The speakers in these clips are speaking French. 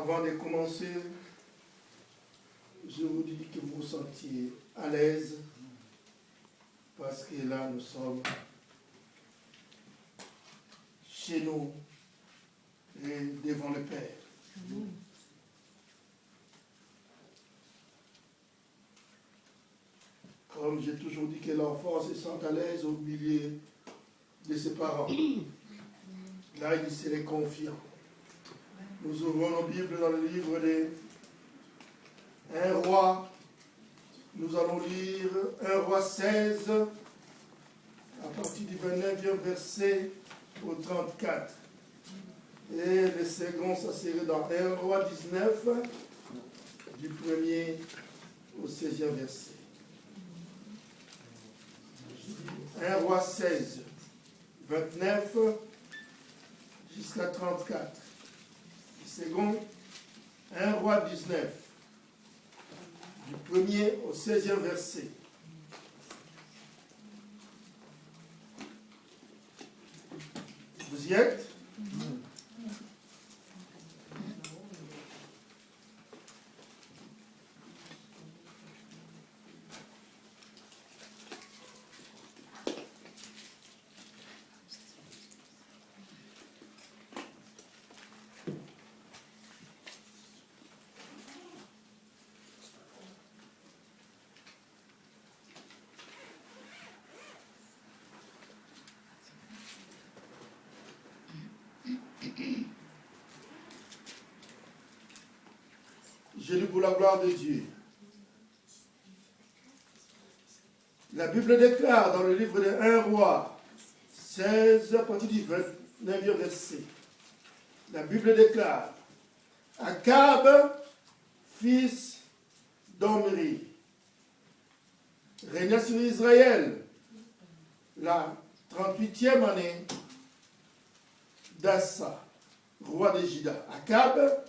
Avant de commencer, je vous dis que vous vous sentiez à l'aise parce que là, nous sommes chez nous et devant le Père. Comme j'ai toujours dit que l'enfant se sent à l'aise au milieu de ses parents. Là, il serait confiant. Nous ouvrons nos Bibles dans le livre de 1 roi. Nous allons lire 1 roi 16, à partir du 29e verset au 34. Et le second, ça serait dans 1 roi 19, du 1er au 16e verset. 1 roi 16, 29 jusqu'à 34. Second, 1 roi 19, du 1er au 16e verset. Vous y êtes? Je lis pour la gloire de Dieu. La Bible déclare dans le livre de 1 roi 16, à partir du 29e verset. La Bible déclare: Akab, fils d'Omri, régna sur Israël la 38e année d'Assa, roi de Juda. Akab,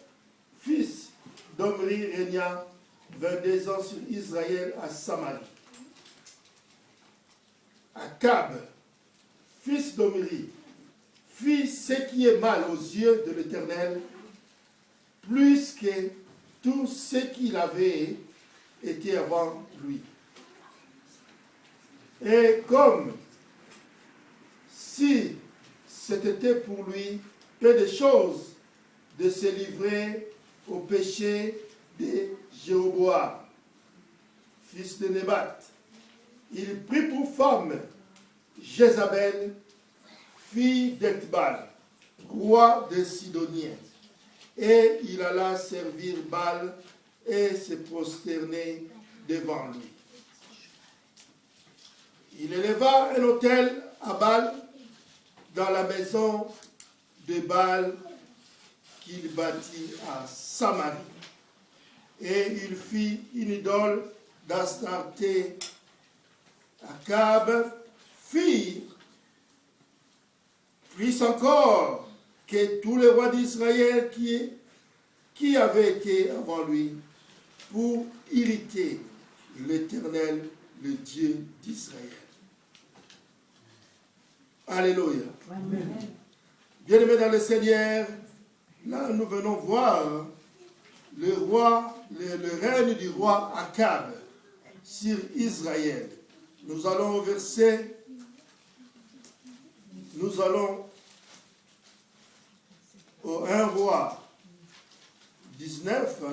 fils d'Omri, régna 22 ans sur Israël à Samarie. Akab, fils d'Omri, fit ce qui est mal aux yeux de l'Éternel, plus que tout ce qu'il avait été avant lui. Et comme si c'était pour lui peu de choses de se livrer au péché de Jéroboam, fils de Nébat, il prit pour femme Jézabel, fille d'Ethbal, roi des Sidoniens, et il alla servir Baal et se prosterner devant lui. Il éleva un autel à Baal dans la maison de Baal qu'il bâtit à Samarie. Et il fit une idole d'Astarté. Akab fit plus encore que tous les rois d'Israël qui avaient été avant lui, pour irriter l'Éternel, le Dieu d'Israël. Alléluia. Bien-aimés dans le Seigneur, là nous venons voir le règne du roi Akab sur Israël. Nous allons au verset, nous allons au 1 roi 19,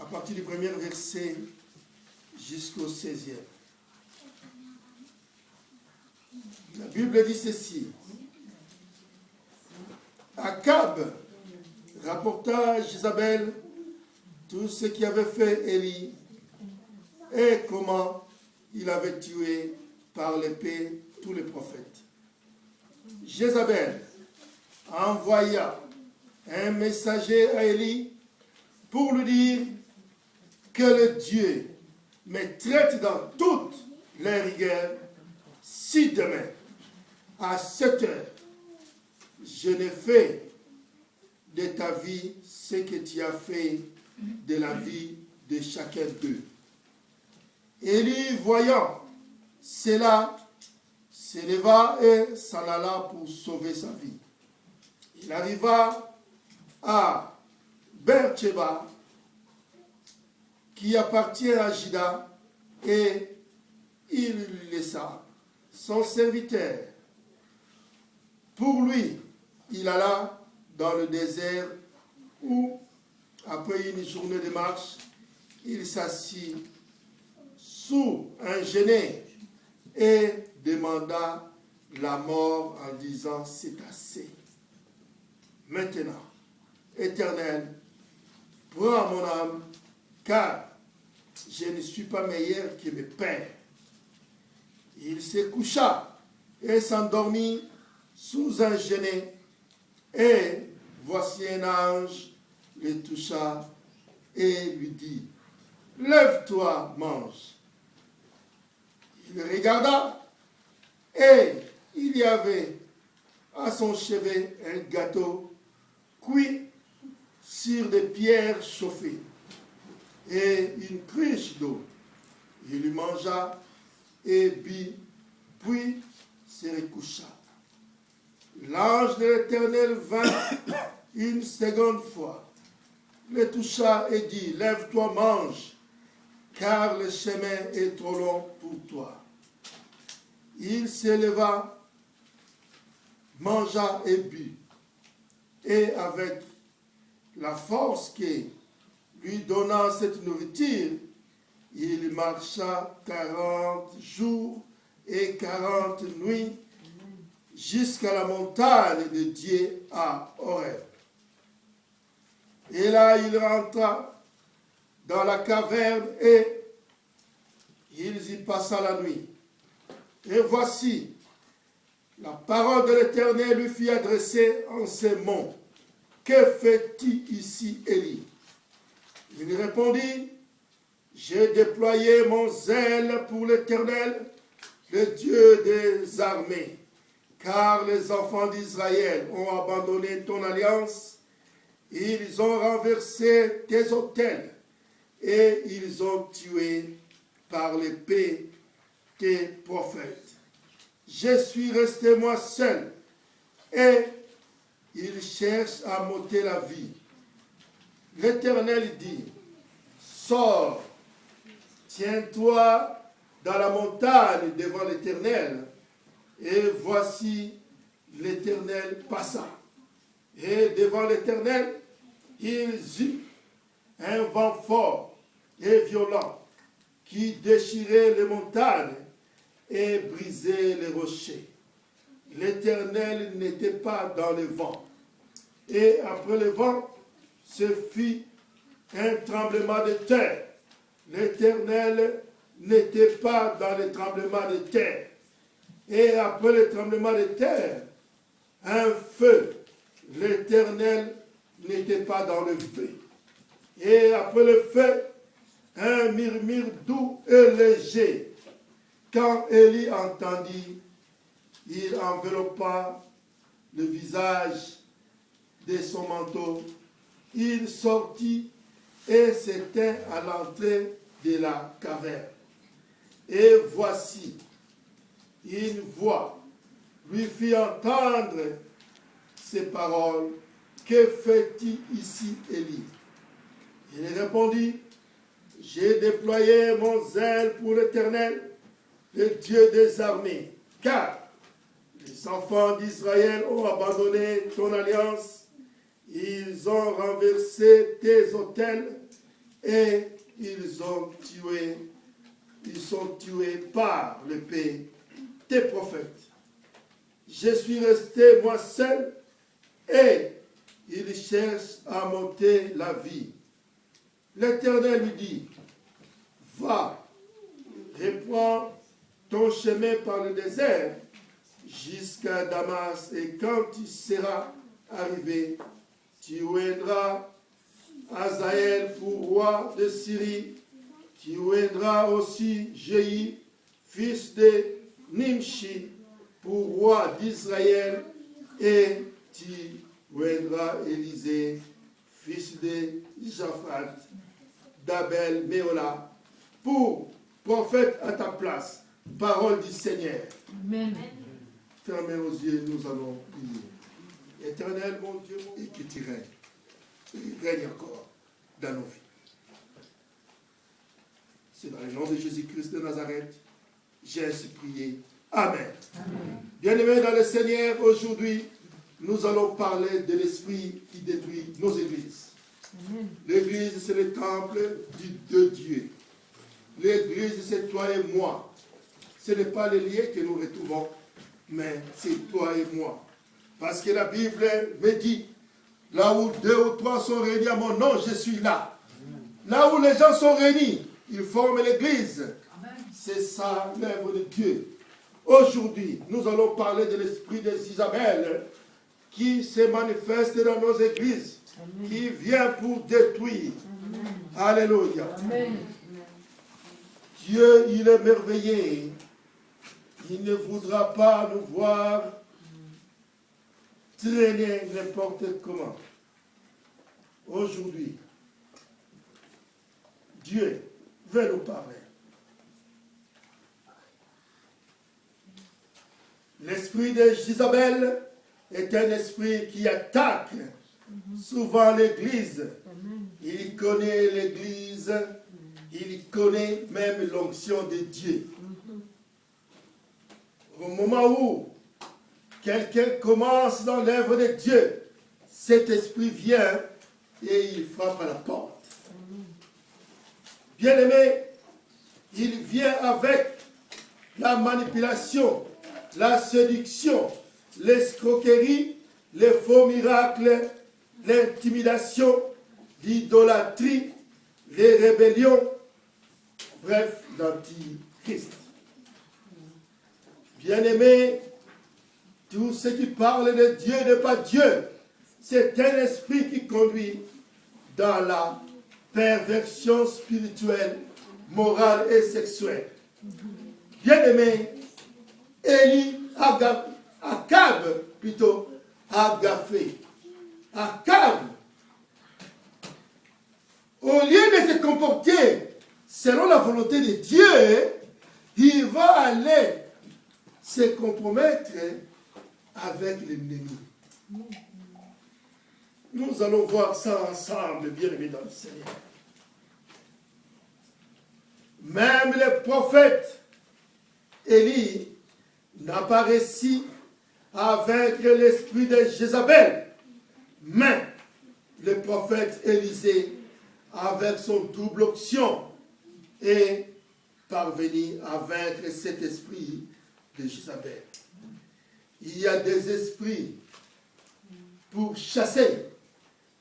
à partir du premier verset jusqu'au 16e. La Bible dit ceci: Akab rapporta à Jézabel tout ce qu'avait fait Élie et comment il avait tué par l'épée tous les prophètes. Jézabel envoya un messager à Élie pour lui dire que le Dieu me traite dans toutes les rigueurs si demain, à 7 heures, je ne fais de ta vie ce que tu as fait de la vie de chacun d'eux. Élie, voyant cela, s'éleva et s'en alla pour sauver sa vie. Il arriva à Beersheba, qui appartient à Juda, et il lui laissa son serviteur. Pour lui, il alla dans le désert où, après une journée de marche, il s'assit sous un genêt et demanda la mort en disant « C'est assez. Maintenant, Éternel, prends mon âme, car je ne suis pas meilleur que mes pères. » Il se coucha et s'endormit sous un genêt, et voici un ange le toucha et lui dit « Lève-toi, mange. » Il regarda, et il y avait à son chevet un gâteau cuit sur des pierres chauffées et une cruche d'eau. Il lui mangea et but, puis se recoucha. L'ange de l'Éternel vint une seconde fois, le toucha et dit, « Lève-toi, mange, car le chemin est trop long pour toi. » Il s'éleva, mangea et but, et avec la force que lui donna cette nourriture, il marcha 40 jours et 40 nuits jusqu'à la montagne de Dieu à Horeb. Et là, il rentra dans la caverne et il y passa la nuit. Et voici, la parole de l'Éternel lui fut adressée en ces mots. « Que fais-tu ici, Élie » Il répondit, « J'ai déployé mon zèle pour l'Éternel, le Dieu des armées, car les enfants d'Israël ont abandonné ton alliance, ils ont renversé tes autels, et ils ont tué par l'épée tes prophètes. Je suis resté moi seul, et ils cherchent à m'ôter la vie. L'Éternel dit, sors, tiens-toi dans la montagne devant l'Éternel. Et voici, l'Éternel passa. Et devant l'Éternel, il eut un vent fort et violent qui déchirait les montagnes et brisait les rochers. L'Éternel n'était pas dans le vent. Et après le vent, ce fut un tremblement de terre. L'Éternel n'était pas dans le tremblement de terre. Et après le tremblement de terre, un feu. L'Éternel n'était pas dans le feu. Et après le feu, un murmure doux et léger. Quand Élie entendit, il enveloppa le visage de son manteau. Il sortit et s'éteint à l'entrée de la caverne. Et voici, une voix lui fit entendre ces paroles. Que fais-tu ici, Élie? Il répondit, j'ai déployé mon zèle pour l'Éternel, le Dieu des armées, car les enfants d'Israël ont abandonné ton alliance, ils ont renversé tes autels et ils sont tués par l'épée tes prophètes. Je suis resté moi seul et ils cherchent à m'ôter la vie. L'Éternel lui dit, va, reprends ton chemin par le désert jusqu'à Damas, et quand tu seras arrivé, tu oindras Hazaël pour roi de Syrie, tu oindras aussi Jéhu, fils de Nimshi, pour roi d'Israël, et tu oindras Élisée, fils de Japhat, d'Abel Méola, pour prophète à ta place. Parole du Seigneur. Amen. Fermez nos yeux, nous allons prier. Éternel, mon Dieu, et qui tu règnes. règne encore dans nos vies. C'est dans le nom de Jésus-Christ de Nazareth, j'ai ainsi prié. Amen. Bien-aimés dans le Seigneur, aujourd'hui, nous allons parler de l'esprit qui détruit nos églises. L'église, c'est le temple de Dieu. L'église, c'est toi et moi. Ce n'est pas les liens que nous retrouvons, mais c'est toi et moi. Parce que la Bible me dit, là où 2 ou 3 sont réunis à mon nom, je suis là. Là où les gens sont réunis, ils forment l'église. C'est ça l'œuvre de Dieu. Aujourd'hui, nous allons parler de l'esprit de Jézabel qui se manifeste dans nos églises, qui vient pour détruire. Alléluia. Dieu, il est merveilleux. Il ne voudra pas nous voir traîner n'importe comment. Aujourd'hui, Dieu veut nous parler. L'esprit de Jézabel est un esprit qui attaque souvent l'Église. Il connaît l'Église, il connaît même l'onction de Dieu. Au moment où quelqu'un commence dans l'œuvre de Dieu, cet esprit vient et il frappe à la porte. Bien-aimé, il vient avec la manipulation, la séduction, l'escroquerie, les faux miracles, l'intimidation, l'idolâtrie, les rébellions, bref, l'antichrist. Bien-aimé, tout ce qui parle de Dieu n'est pas Dieu. C'est un esprit qui conduit dans la perversion spirituelle, morale et sexuelle. Bien-aimé, Akab a gaffé. Akab, au lieu de se comporter selon la volonté de Dieu, il va aller se compromettre avec l'ennemi. Nous allons voir ça ensemble, bien-aimés dans le Seigneur. Même le prophète Élie n'a pas réussi à vaincre l'esprit de Jézabel. Mais le prophète Élisée, avec son double onction, est parvenu à vaincre cet esprit de Jézabel. Il y a des esprits pour chasser,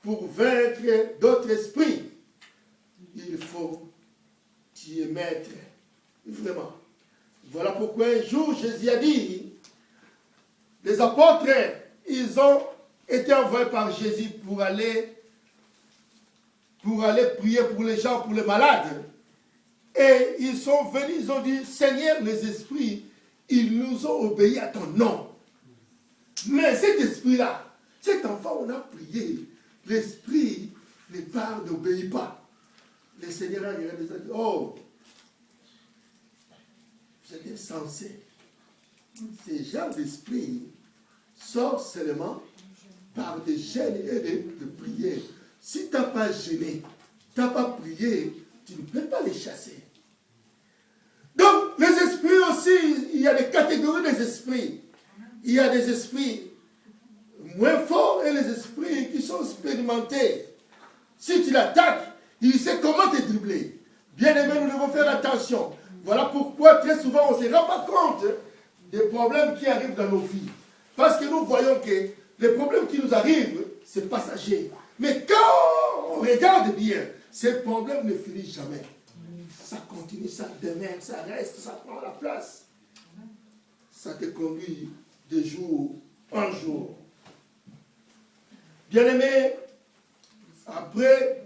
pour vaincre d'autres esprits. Il faut t'y mettre. Vraiment. Voilà pourquoi un jour Jésus a dit, les apôtres, ils ont été envoyés par Jésus pour aller prier pour les gens, pour les malades. Et ils sont venus, ils ont dit, Seigneur, les esprits, ils nous ont obéi à ton nom. Mais cet esprit-là, cet enfant, on a prié, l'esprit, les parts n'obéit pas. Le Seigneur a dit, oh, vous êtes insensés. Ces gens d'esprit sortent seulement par des jeûnes et de prières. Si tu n'as pas jeûné, tu n'as pas prié, tu ne peux pas les chasser. Donc, les esprits aussi, il y a des catégories des esprits. Il y a des esprits moins forts et les esprits qui sont expérimentés. Si tu l'attaques, il sait comment te dribbler. Bien aimé, nous devons faire attention. Voilà pourquoi très souvent on ne se rend pas compte des problèmes qui arrivent dans nos vies. Parce que nous voyons que les problèmes qui nous arrivent, c'est passager. Mais quand on regarde bien, ces problèmes ne finissent jamais. Ça continue, ça demeure, ça reste, ça prend la place. Ça te conduit de jour en jour. Bien-aimé, après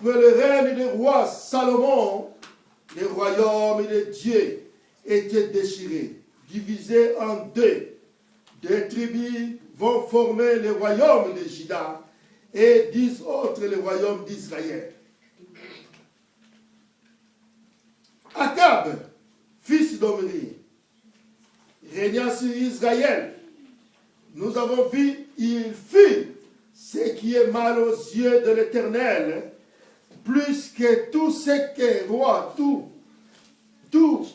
le règne du roi Salomon, le royaume de Dieu était déchiré, divisé en deux. Deux tribus vont former le royaume de Juda et 10 autres le royaume d'Israël. Akab, fils d'Omri, régnant sur Israël, nous avons vu, il fut ce qui est mal aux yeux de l'Éternel, plus que tout ce que roi, tout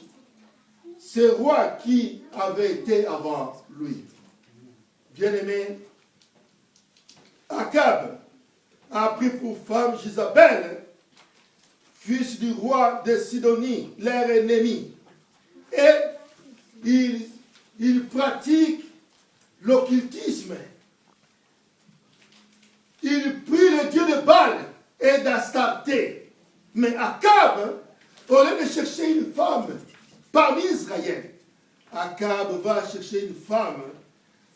ces rois qui avaient été avant lui. Bien-aimé, Akab a pris pour femme Jézabel, fils du roi de Sidonie, leur ennemi. Et il pratique l'occultisme. Il prie le dieu de Baal et d'Astarté. Mais Akab, au lieu de chercher une femme parmi Israël, Akab va chercher une femme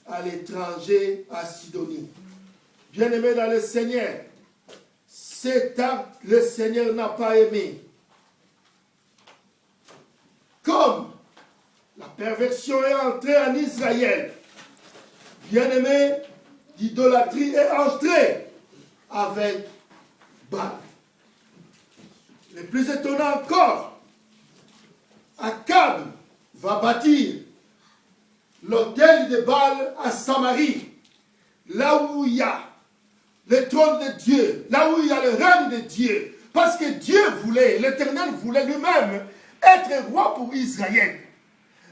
à l'étranger, à Sidonie. Bien-aimé dans le Seigneur, cet acte, le Seigneur n'a pas aimé. Comme la perversion est entrée en Israël, bien-aimé, l'idolâtrie est entrée avec Baal. Le plus étonnant encore, Akab va bâtir l'autel de Baal à Samarie, là où il y a le trône de Dieu, là où il y a le règne de Dieu. Parce que Dieu voulait, l'Éternel voulait lui-même être roi pour Israël.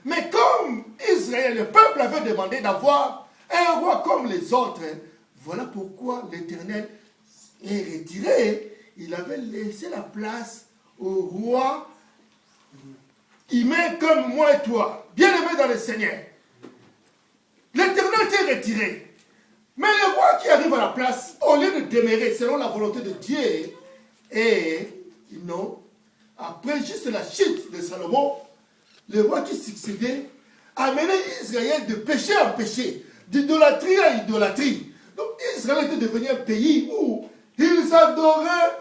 Mais comme Israël, le peuple avait demandé d'avoir un roi comme les autres, voilà pourquoi l'Éternel est retiré. Il avait laissé la place au roi humain comme moi et toi, bien-aimés dans le Seigneur. L'Éternel s'est retiré. Mais le roi qui arrive à la place, au lieu de demeurer selon la volonté de Dieu, et non, après juste la chute de Salomon, le roi qui succédait a mené Israël de péché en péché, d'idolâtrie à idolâtrie. Donc Israël était devenu un pays où ils adoraient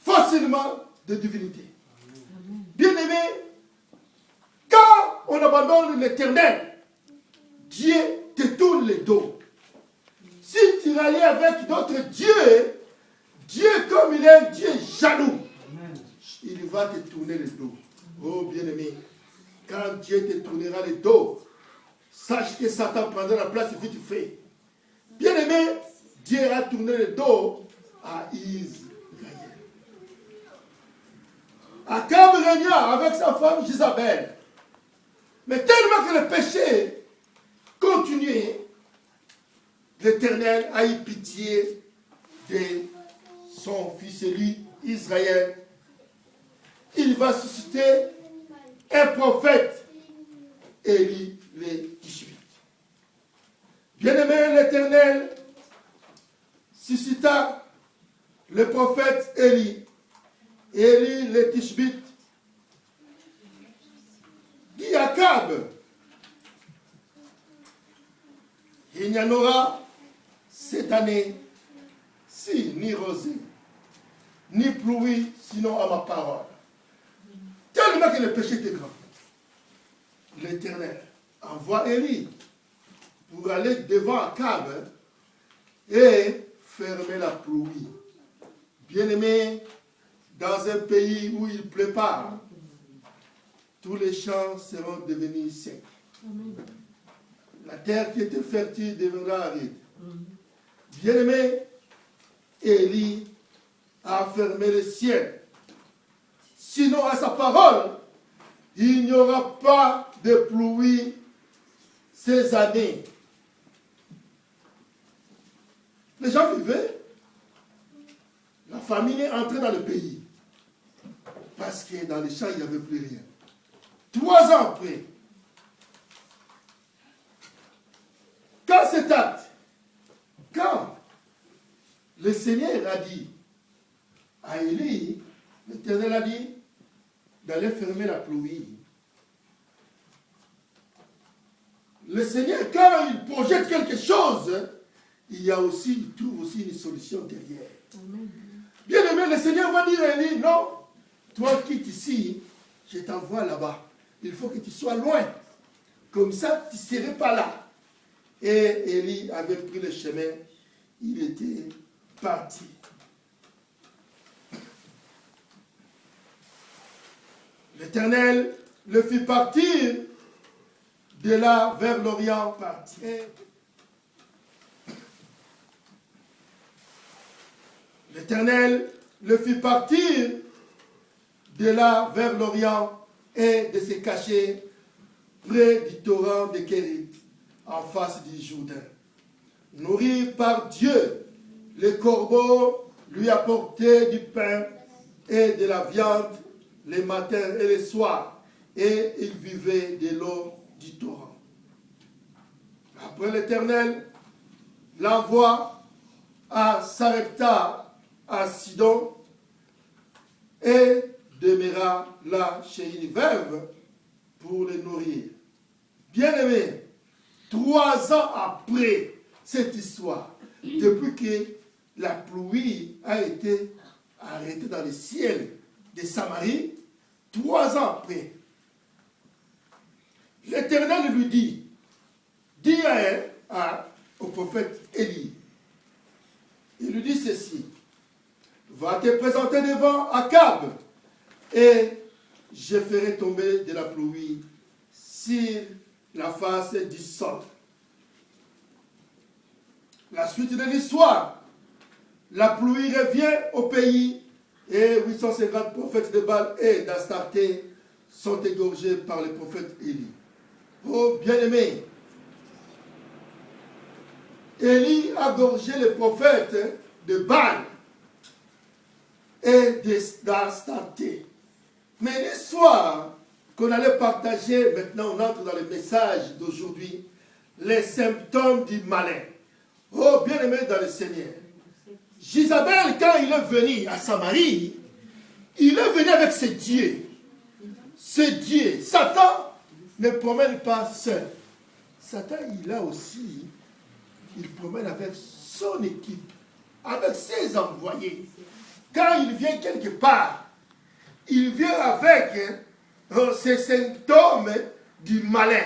facilement des divinités. Bien-aimés, quand on abandonne l'Éternel, Dieu te tourne le dos. Si tu rallies avec d'autres dieux, Dieu, comme il est un Dieu jaloux, il va te tourner le dos. Oh bien-aimé, quand Dieu te tournera le dos, sache que Satan prendra la place vite fait. Bien-aimé, Dieu a tourné le dos à Israël. Akab régna avec sa femme Jézabel. Mais tellement que le péché continuait, l'Éternel a eu pitié de son fils élu, Israël. Il va susciter un prophète, Élie le Tishbite. Bien-aimé, l'Éternel suscita le prophète Élie. Élie le Tishbite dit à Akab, il n'y en aura cette année, si ni rosée, ni pluie, sinon à ma parole. Tellement que le péché était grand. L'Éternel envoie Élie pour aller devant Akab et fermer la pluie. Bien-aimé, dans un pays où il ne pleut pas, tous les champs seront devenus secs. La terre qui était fertile deviendra aride. Bien-aimé, Élie a fermé le ciel. Sinon, à sa parole, il n'y aura pas de pluie ces années. Les gens vivaient. La famine est entrée dans le pays. Parce que dans les champs, il n'y avait plus rien. 3 ans après, quand cet acte, quand le Seigneur a dit à Élie, l'Éternel a dit d'aller fermer la pluie. Le Seigneur, quand il projette quelque chose, il trouve aussi une solution derrière. Bien aimé, le Seigneur va dire à Élie, non, toi quitte ici, je t'envoie là-bas. Il faut que tu sois loin. Comme ça, tu ne serais pas là. Et Élie avait pris le chemin. Il était parti. L'Éternel le fit partir de là vers l'Orient parti. L'Éternel le fit partir de là vers l'Orient et de se cacher près du torrent de Kérit, en face du Jourdain. Nourri par Dieu, les corbeaux lui apportaient du pain et de la viande les matins et les soirs, et il buvait de l'eau du torrent. Après l'Éternel l'envoie à Sarepta, à Sidon, et demeura là chez une veuve pour les nourrir. Bien-aimés, 3 ans après cette histoire, depuis que la pluie a été arrêtée dans le ciel de Samarie, 3 ans après, l'Éternel lui dit, dis au prophète Élie, il lui dit ceci, va te présenter devant Akab, et je ferai tomber de la pluie sur la face du sol. La suite de l'histoire, la pluie revient au pays et 850 prophètes de Baal et d'Astarté sont égorgés par le prophète Élie. Oh bien-aimé, Élie a gorgé les prophètes de Baal et d'Astarté. Mais l'histoire qu'on allait partager, maintenant on entre dans le message d'aujourd'hui, les symptômes du malin. Oh, bien-aimé dans le Seigneur. Jézabel, quand il est venu à Samarie, il est venu avec ses dieux. Ses dieux. Satan ne promène pas seul. Satan, il promène avec son équipe, avec ses envoyés. Quand il vient quelque part, il vient avec ces symptômes du malin.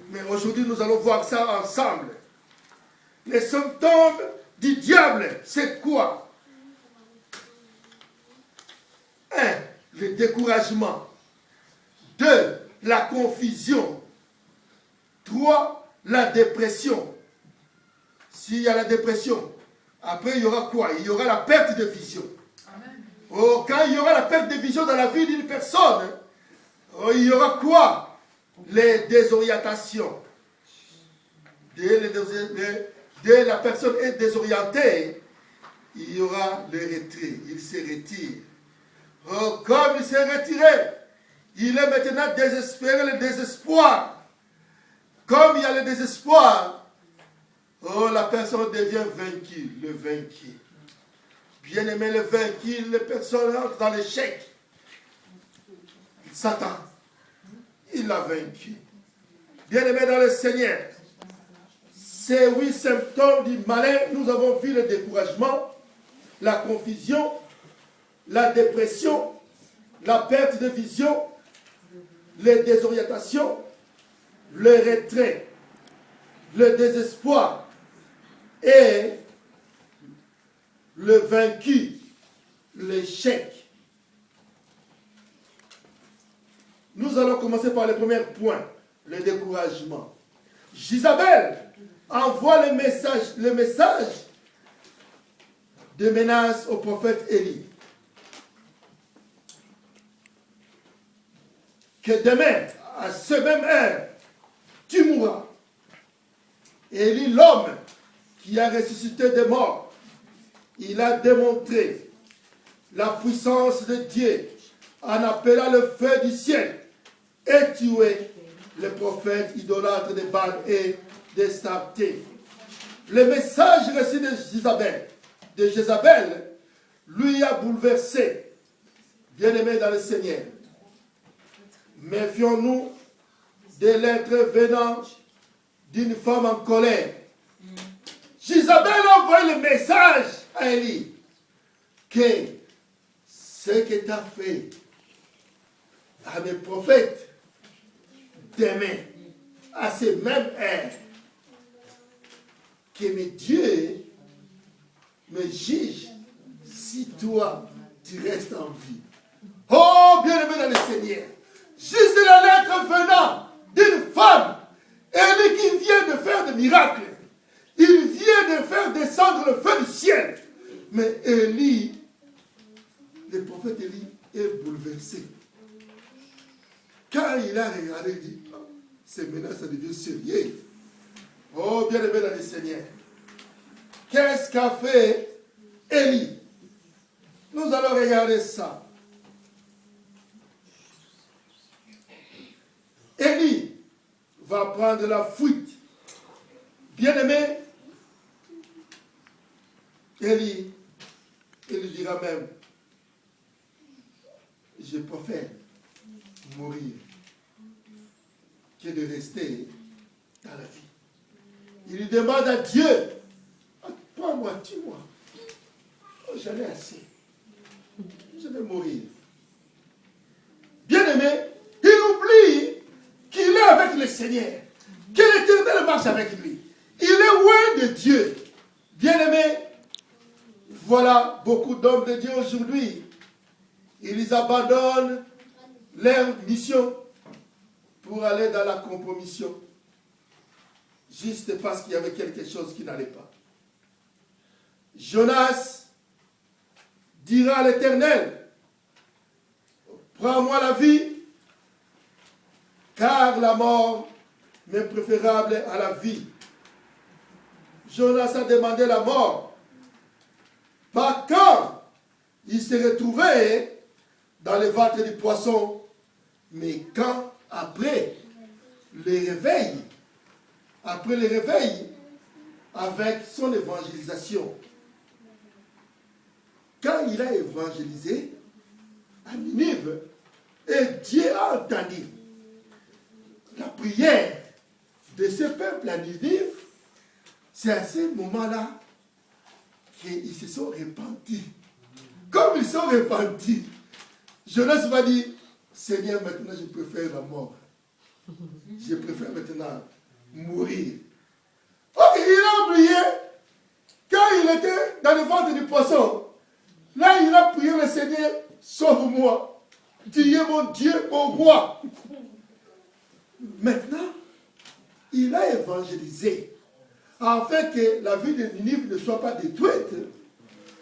Mais aujourd'hui, nous allons voir ça ensemble. Les symptômes du diable, c'est quoi? 1. Le découragement. 2. La confusion. 3. La dépression. S'il y a la dépression, après il y aura quoi? Il y aura la perte de vision. Oh, quand il y aura la perte de vision dans la vie d'une personne, oh, il y aura quoi? Les désorientations. Dès la personne est désorientée, il y aura le retrait. Il se retire. Oh, comme il s'est retiré, il est maintenant désespéré, le désespoir. Comme il y a le désespoir, oh, la personne devient vaincue, le vaincu. Bien-aimé, le vaincu, les personnes entrent dans l'échec. Satan, il l'a vaincu. Bien-aimé dans le Seigneur, ces 8 symptômes du malin, nous avons vu le découragement, la confusion, la dépression, la perte de vision, les désorientations, le retrait, le désespoir et le vaincu, l'échec. Nous allons commencer par le premier point, le découragement. Jézabel envoie le message de menace au prophète Élie. Que demain, à ce même heure, tu mourras. Élie, l'homme qui a ressuscité des morts, il a démontré la puissance de Dieu en appelant le feu du ciel et tué les prophètes idolâtres de Baal et d'Astarté. Le message reçu de Jézabel, lui a bouleversé. Bien-aimé dans le Seigneur, méfions-nous des lettres venant d'une femme en colère. Jézabel a envoyé le message à Élie que ce que tu as fait à mes prophètes, demain, à ces mêmes heures, que mes dieux me jugent si toi, tu restes en vie. Oh, bien-aimé dans le Seigneur, juste la lettre venant d'une femme, elle qui vient de faire des miracles, il vient de faire descendre le feu du ciel. Mais Élie, le prophète Élie, est bouleversé. Quand il a regardé, il dit, oh, c'est maintenant ça devient sérieux. Oh, bien aimé dans le Seigneur. Qu'est-ce qu'a fait Élie? Nous allons regarder ça. Élie va prendre la fuite. Bien aimé, Élie, il lui dira même, je préfère mourir que de rester dans la vie. Il lui demande à Dieu, prends-moi, tue-moi. Oh, j'en ai assez. Je vais mourir. Bien aimé, il oublie qu'il est avec le Seigneur, que l'Éternel marche avec lui. Il est loin de Dieu. Bien aimé, voilà beaucoup d'hommes de Dieu aujourd'hui. Ils abandonnent leur mission pour aller dans la compromission. Juste parce qu'il y avait quelque chose qui n'allait pas. Jonas dira à l'Éternel, prends-moi la vie, car la mort m'est préférable à la vie. Jonas a demandé la mort. Pas quand il s'est retrouvé dans le ventre du poisson, mais quand après le réveil, avec son évangélisation. Quand il a évangélisé à Ninive, et Dieu a entendu la prière de ce peuple à Ninive, c'est à ce moment-là qu'ils se sont repentis. Comme ils sont repentis, Jonas va dire, Seigneur, maintenant je préfère la mort. Je préfère maintenant mourir. Ok, il a oublié, quand il était dans le ventre du poisson, là il a prié le Seigneur, sauve-moi. Tu es mon Dieu, mon roi. Maintenant, il a évangélisé, afin que la ville de Ninive ne soit pas détruite.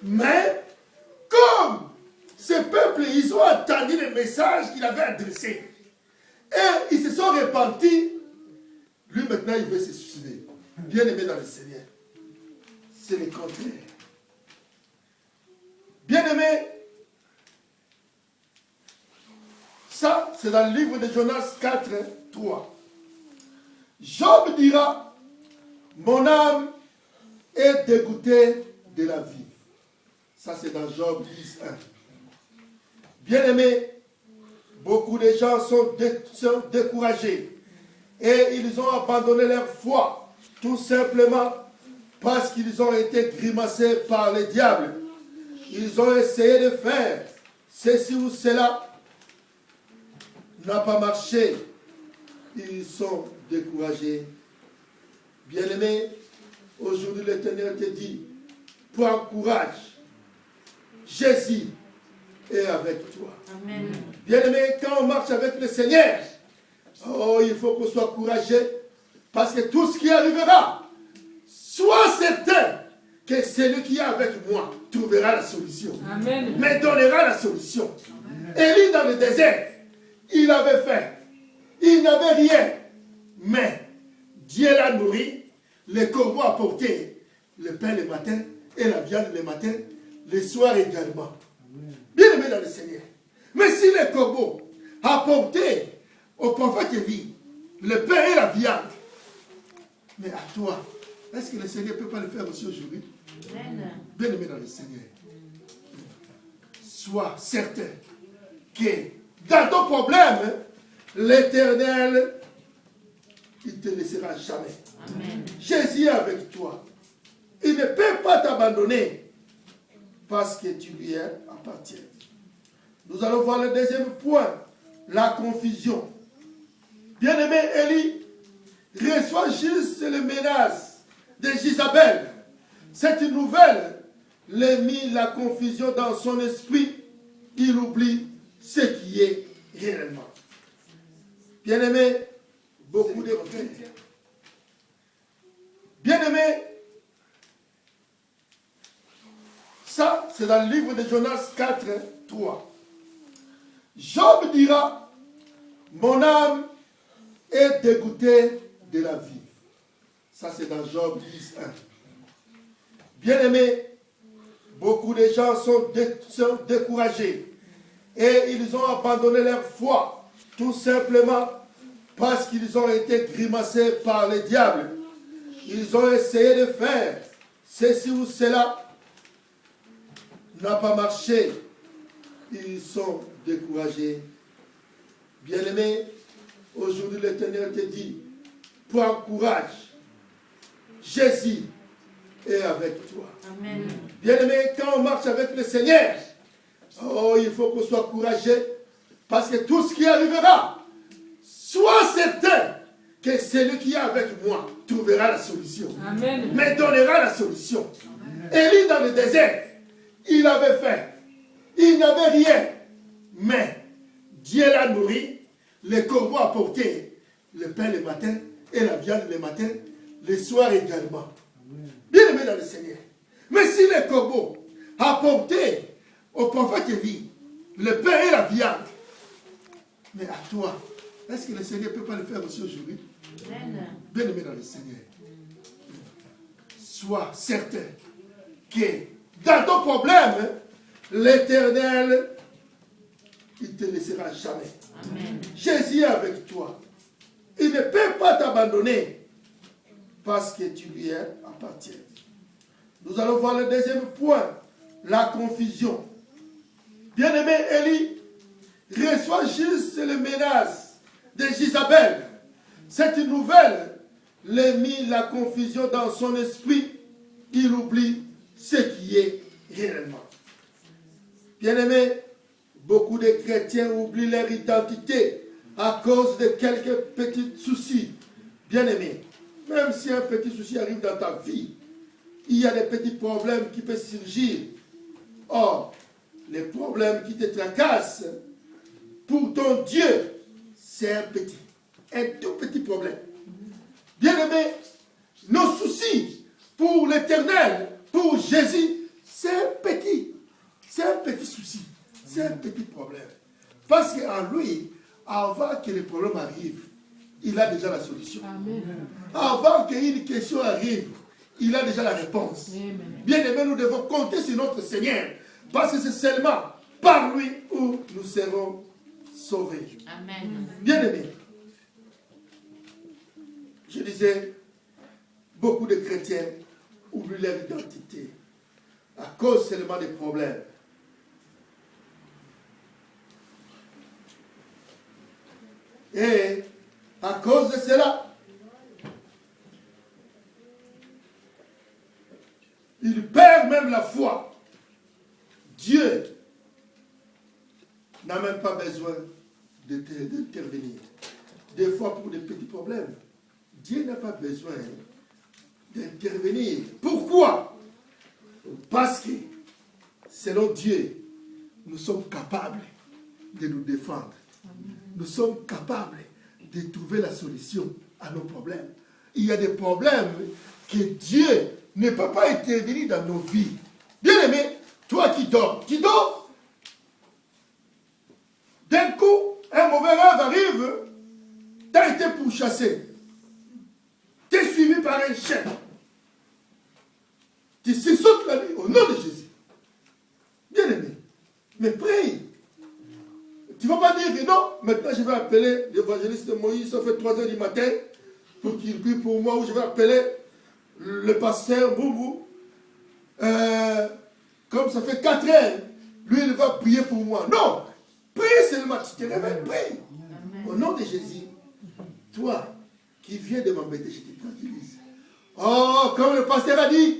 Mais, comme ces peuples, ils ont entendu le message qu'il avait adressé, et ils se sont repentis, lui maintenant il veut se suicider. Bien aimé dans le Seigneur. C'est le contraire. Bien aimé, ça c'est dans le livre de Jonas 4, 3. Job dira, mon âme est dégoûtée de la vie. Ça c'est dans Job 10, 1. Bien aimé, beaucoup de gens sont découragés et ils ont abandonné leur foi tout simplement parce qu'ils ont été grimacés par le diable. Ils ont essayé de faire ceci ou cela, n'a pas marché. Ils sont découragés. Bien-aimé, aujourd'hui l'Éternel te dit, prends courage. Jésus est avec toi. Amen. Bien-aimé, quand on marche avec le Seigneur, oh, il faut qu'on soit courageux, parce que tout ce qui arrivera, sois certain que celui qui est avec moi trouvera la solution. Amen. Me donnera la solution. Élie dans le désert, il avait faim, il n'avait rien, mais Dieu l'a nourri, les corbeaux apportaient le pain le matin et la viande le matin, le soir également. Bien aimé dans le Seigneur. Mais si les corbeaux apportaient au prophète Élie le pain et la viande, mais à toi, est-ce que le Seigneur ne peut pas le faire aussi aujourd'hui? Bien aimé dans le Seigneur. Sois certain que dans ton problème, l'Éternel, il ne te laissera jamais. Amen. Jésus est avec toi. Il ne peut pas t'abandonner parce que tu lui appartiens. Nous allons voir le deuxième point, la confusion. Bien-aimé, Élie reçoit juste les menaces de Jézabel. Cette nouvelle lui mit la confusion dans son esprit. Il oublie ce qui est réellement. Bien-aimé, beaucoup de craintes. Bien-aimé, ça c'est dans le livre de Jonas 4, 3. Job dira, mon âme est dégoûtée de la vie. Ça, c'est dans Job 10, 1. Bien-aimés, beaucoup de gens sont découragés et ils ont abandonné leur foi, tout simplement parce qu'ils ont été grimacés par le diable. Ils ont essayé de faire ceci ou cela, n'a pas marché. Ils sont découragés. Bien-aimé, aujourd'hui l'Éternel te dit, prends courage. Jésus est avec toi. Amen. Bien-aimé, quand on marche avec le Seigneur, oh, il faut qu'on soit courageux, parce que tout ce qui arrivera, sois certain que celui qui est avec moi trouvera la solution. Amen. Me donnera la solution. Élie dans le désert, il avait faim, il n'avait rien, mais Dieu l'a nourri, les corbeaux apportaient le pain le matin et la viande le matin, le soir également. Bien aimé dans le Seigneur. Mais si les corbeaux apportaient au prophète Élie le pain et la viande, mais à toi, est-ce que le Seigneur ne peut pas le faire aussi aujourd'hui? Bien aimé dans le Seigneur. Sois certain que dans ton problème, l'Éternel, il ne te laissera jamais. Amen. Jésus est avec toi. Il ne peut pas t'abandonner parce que tu lui appartiens. Nous allons voir le deuxième point, la confusion. Bien-aimé, Élie reçoit juste les menaces de Jézabel. Cette nouvelle lui mit la confusion dans son esprit. Il oublie ce qui est réellement. Bien-aimé, beaucoup de chrétiens oublient leur identité à cause de quelques petits soucis. Bien-aimé, même si un petit souci arrive dans ta vie, il y a des petits problèmes qui peuvent surgir. Or, les problèmes qui te tracassent, pour ton Dieu, c'est un tout petit problème. Bien-aimé, nos soucis pour l'Éternel, pour Jésus, c'est un petit souci, c'est un petit problème. Parce qu'en lui, avant que le problème arrive, il a déjà la solution. Amen. Avant qu'une question arrive, il a déjà la réponse. Bien-aimé, nous devons compter sur notre Seigneur, parce que c'est seulement par lui où nous serons sauvés. Amen. Bien-aimé, je disais, beaucoup de chrétiens oublient leur identité à cause seulement des problèmes. Et à cause de cela, ils perdent même la foi. Dieu n'a même pas besoin d'intervenir. Des fois pour des petits problèmes, Dieu n'a pas besoin d'intervenir. Pourquoi? Parce que selon Dieu, nous sommes capables de nous défendre. Nous sommes capables de trouver la solution à nos problèmes. Il y a des problèmes que Dieu ne peut pas intervenir dans nos vies. Bien-aimé, toi qui dors, d'un coup, un mauvais rêve arrive, tu as été pourchassé. Tu es suivi par un chien. Tu sursautes la nuit au nom de Jésus. Bien-aimé, mais prie. Tu ne vas pas dire que non, maintenant je vais appeler l'évangéliste Moïse, ça fait 3 heures du matin, pour qu'il prie pour moi, ou je vais appeler le pasteur Boubou. Comme ça fait 4 heures, lui il va prier pour moi. Non, prie seulement, tu te réveilles, prie. Au nom de Jésus, toi qui viens de m'embêter, je te tranquillise. Oh, comme le pasteur a dit,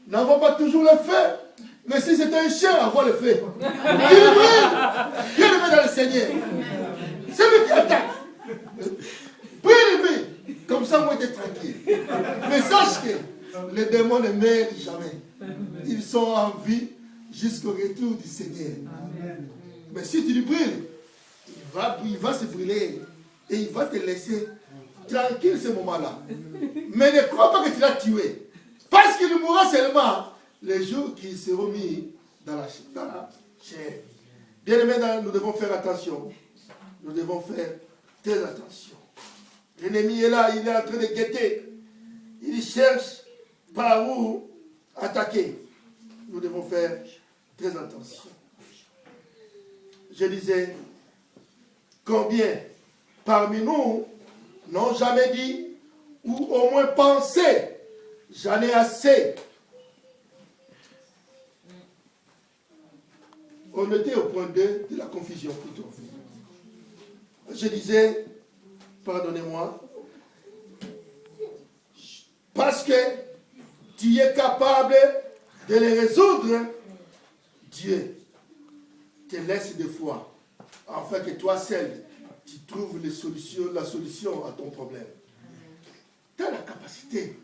n'avons pas toujours le feu. Mais si c'était un chien, avoir le feu. Viens le dans le Seigneur. C'est lui qui attaque. Prie-le, comme ça, moi, t'es tranquille. Mais sache que les démons ne meurent jamais. Ils sont en vie jusqu'au retour du Seigneur. Mais si tu lui brûles, il va se brûler et il va te laisser tranquille ce moment-là. Mais ne crois pas que tu l'as tué. Parce qu'il mourra seulement les jours qui seront mis dans la chair. Bien aimé, nous devons faire attention. Nous devons faire très attention. L'ennemi est là, il est en train de guetter. Il cherche par où attaquer. Nous devons faire très attention. Je disais, combien parmi nous n'ont jamais dit, ou au moins pensé, j'en ai assez. On était au point 2 de la confusion plutôt. Je disais, pardonnez-moi, parce que tu es capable de les résoudre, Dieu te laisse des fois, afin que toi seul, tu trouves la solution à ton problème. Tu as la capacité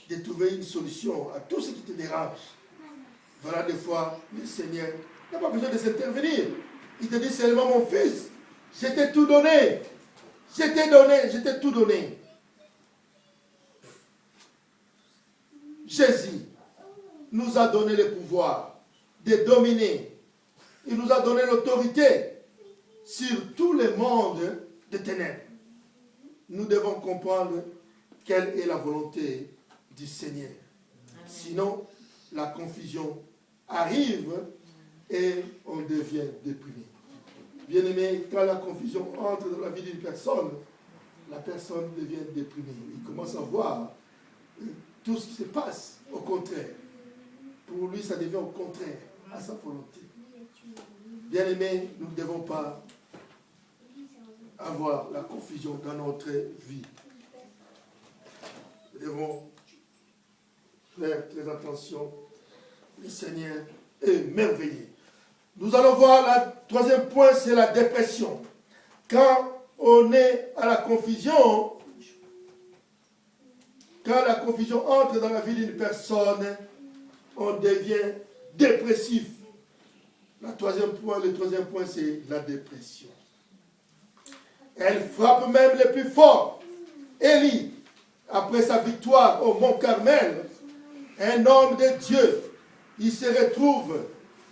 de trouver une solution à tout ce qui te dérange. Voilà des fois, le Seigneur n'a pas besoin de s'intervenir. Il te dit seulement, mon fils, je t'ai tout donné. Je t'ai tout donné. Jésus nous a donné le pouvoir de dominer. Il nous a donné l'autorité sur tout le monde de ténèbres. Nous devons comprendre quelle est la volonté du Seigneur. Sinon, la confusion arrive et on devient déprimé. Bien-aimé, quand la confusion entre dans la vie d'une personne, la personne devient déprimée. Il commence à voir tout ce qui se passe au contraire. Pour lui, ça devient au contraire à sa volonté. Bien-aimé, nous ne devons pas avoir la confusion dans notre vie. Nous devons faire très attention. Le Seigneur est merveilleux. Nous allons voir le troisième point, c'est la dépression. Quand on est à la confusion, quand la confusion entre dans la vie d'une personne, on devient dépressif. Le troisième point, c'est la dépression. Elle frappe même les plus forts. Élie, après sa victoire au Mont Carmel, un homme de Dieu, il se retrouve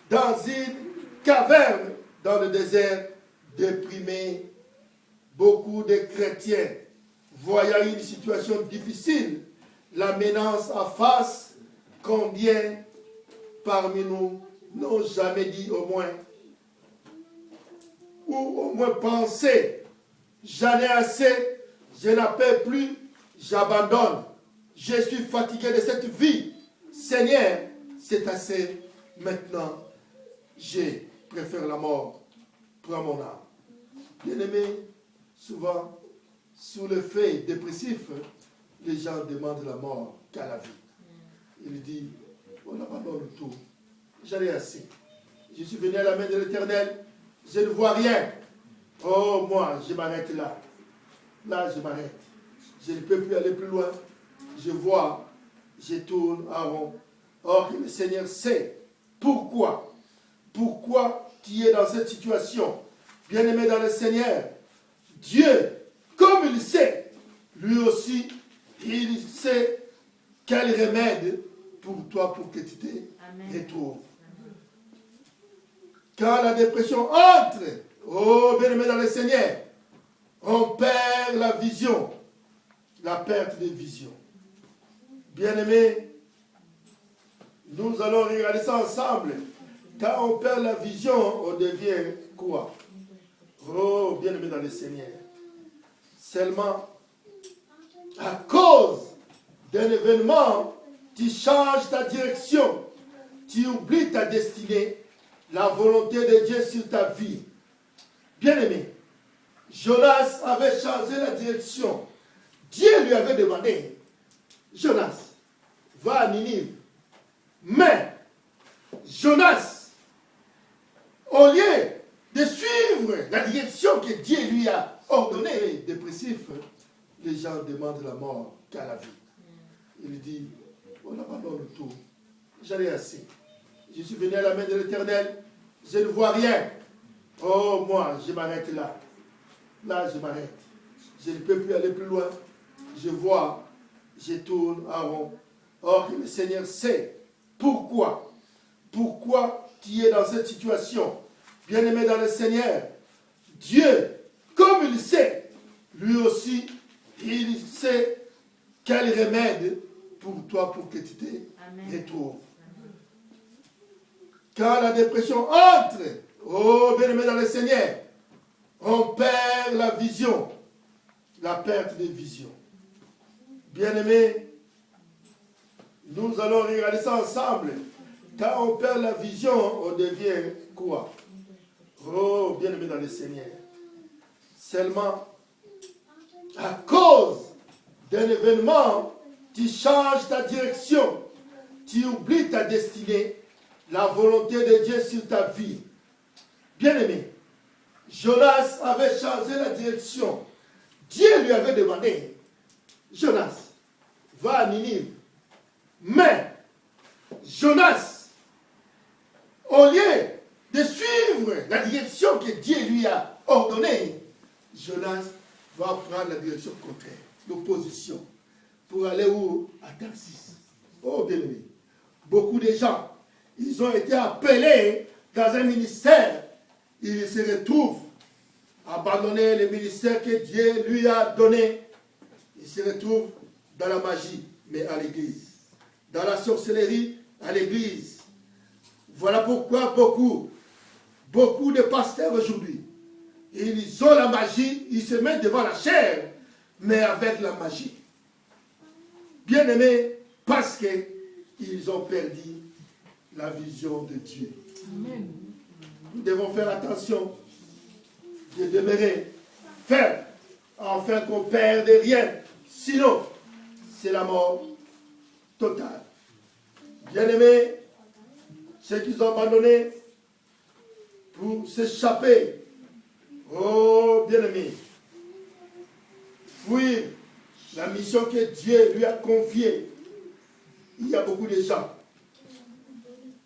dans une caverne dans le désert, déprimé. Beaucoup de chrétiens, voyant une situation difficile, la menace en face, combien parmi nous n'ont jamais dit au moins, ou au moins pensé, j'en ai assez, je n'en peux plus, j'abandonne, je suis fatigué de cette vie, Seigneur, c'est assez, maintenant, je préfère la mort, prends mon âme. Bien-aimé, souvent, sous le fait dépressif, les gens demandent la mort qu'à la vie. Il dit, on abandonne tout. J'en ai assez. Je suis venu à la main de l'Éternel, je ne vois rien. Oh, moi, je m'arrête là. Là, je m'arrête. Je ne peux plus aller plus loin. Je vois, je tourne en rond. Or, le Seigneur sait pourquoi. Pourquoi tu es dans cette situation. Bien-aimé dans le Seigneur, Dieu, comme il sait, lui aussi, il sait quel remède pour toi, pour que tu te retrouves. Quand la dépression entre, oh bien-aimé dans le Seigneur, on perd la vision, la perte de vision. Bien-aimé, nous allons regarder ça ensemble. Quand on perd la vision, on devient quoi? Oh, bien-aimé dans le Seigneur. Seulement, à cause d'un événement, tu changes ta direction. Tu oublies ta destinée, la volonté de Dieu sur ta vie. Bien-aimé, Jonas avait changé la direction. Dieu lui avait demandé, Jonas, va à Ninive. Mais, Jonas, au lieu de suivre la direction que Dieu lui a ordonnée, dépressif, les gens demandent la mort qu'à la vie. Il dit, on abandonne tout. J'en ai assez. Je suis venu à la main de l'Éternel, je ne vois rien. Oh, moi, je m'arrête là. Là, je m'arrête. Je ne peux plus aller plus loin. Je vois, je tourne en rond. Or, le Seigneur sait pourquoi. Pourquoi tu es dans cette situation, bien-aimé dans le Seigneur, Dieu, comme il sait, lui aussi, il sait quel remède pour toi, pour que tu te retrouves. Quand la dépression entre, oh bien-aimé dans le Seigneur, on perd la vision, la perte de vision. Bien-aimé, nous allons regarder ça ensemble. Quand on perd la vision, on devient quoi? Oh, bien-aimé dans le Seigneur. Seulement, à cause d'un événement, tu changes ta direction. Tu oublies ta destinée, la volonté de Dieu sur ta vie. Bien-aimé, Jonas avait changé la direction. Dieu lui avait demandé, Jonas, va à Ninive. Mais, Jonas, au lieu de suivre la direction que Dieu lui a ordonnée, Jonas va prendre la direction contraire, l'opposition, pour aller où? À Tarsis. Oh bien-aimé, beaucoup de gens, ils ont été appelés dans un ministère, ils se retrouvent abandonner le ministère que Dieu lui a donné, ils se retrouvent dans la magie, mais à l'église. Dans la sorcellerie, à l'église. Voilà pourquoi beaucoup de pasteurs aujourd'hui, ils ont la magie, ils se mettent devant la chair, mais avec la magie. Bien aimé, parce qu'ils ont perdu la vision de Dieu. Amen. Nous devons faire attention de demeurer ferme, afin qu'on ne perde rien. Sinon, c'est la mort totale. Bien-aimés, ceux qui ont abandonné pour s'échapper, oh bien-aimés, fuir la mission que Dieu lui a confiée. Il y a beaucoup de gens.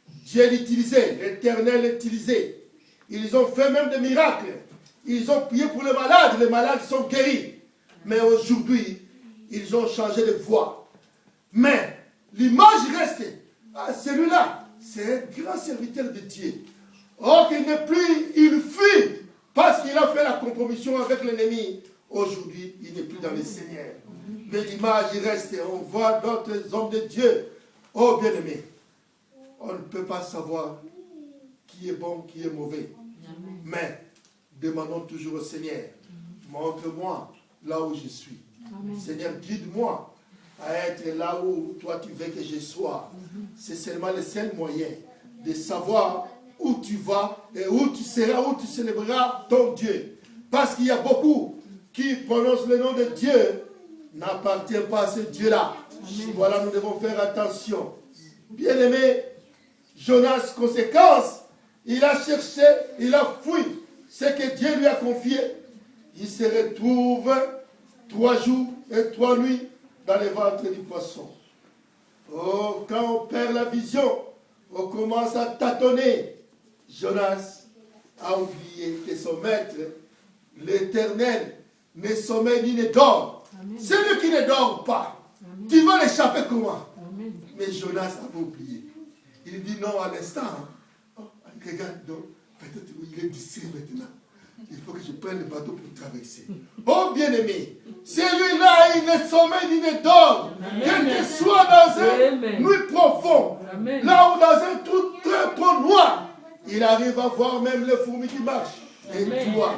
Dieu l'utilisait, l'Éternel l'utilisait. Ils ont fait même des miracles. Ils ont prié pour les malades sont guéris. Mais aujourd'hui, ils ont changé de voie. Mais l'image reste. Ah, celui-là, c'est un grand serviteur de Dieu. Or qu'il n'est plus, il fuit parce qu'il a fait la compromission avec l'ennemi. Aujourd'hui, il n'est plus dans le Seigneur. Mais l'image reste. On voit d'autres hommes de Dieu. Oh bien-aimé, on ne peut pas savoir qui est bon, qui est mauvais. Mais demandons toujours au Seigneur, montre-moi là où je suis. Amen. Seigneur, guide-moi à être là où toi tu veux que je sois. C'est seulement le seul moyen de savoir où tu vas et où tu seras, où tu célébreras ton Dieu. Parce qu'il y a beaucoup qui prononcent le nom de Dieu, n'appartiennent pas à ce Dieu-là. Voilà, nous devons faire attention. Bien-aimé, Jonas, conséquence, il a cherché, il a fui ce que Dieu lui a confié. Il se retrouve 3 jours et 3 nuits dans le ventre du poisson. Oh, quand on perd la vision, on commence à tâtonner. Jonas a oublié que son maître, l'Éternel, ne sommeille ni ne dort. Celui qui ne dort pas, Amen. Tu vas l'échapper comment? Amen. Mais Jonas a oublié. Il dit non à l'instant. Oh, regarde, donc, peut-être qu'il est distrait maintenant. Il faut que je prenne le bateau pour traverser. Oh bien-aimé, celui-là, il ne sommeille ni ne dort. Quel que soit dans un nuit profond, Amen. Là où dans un trou très trop noir, il arrive à voir même les fourmis qui marchent. Et toi,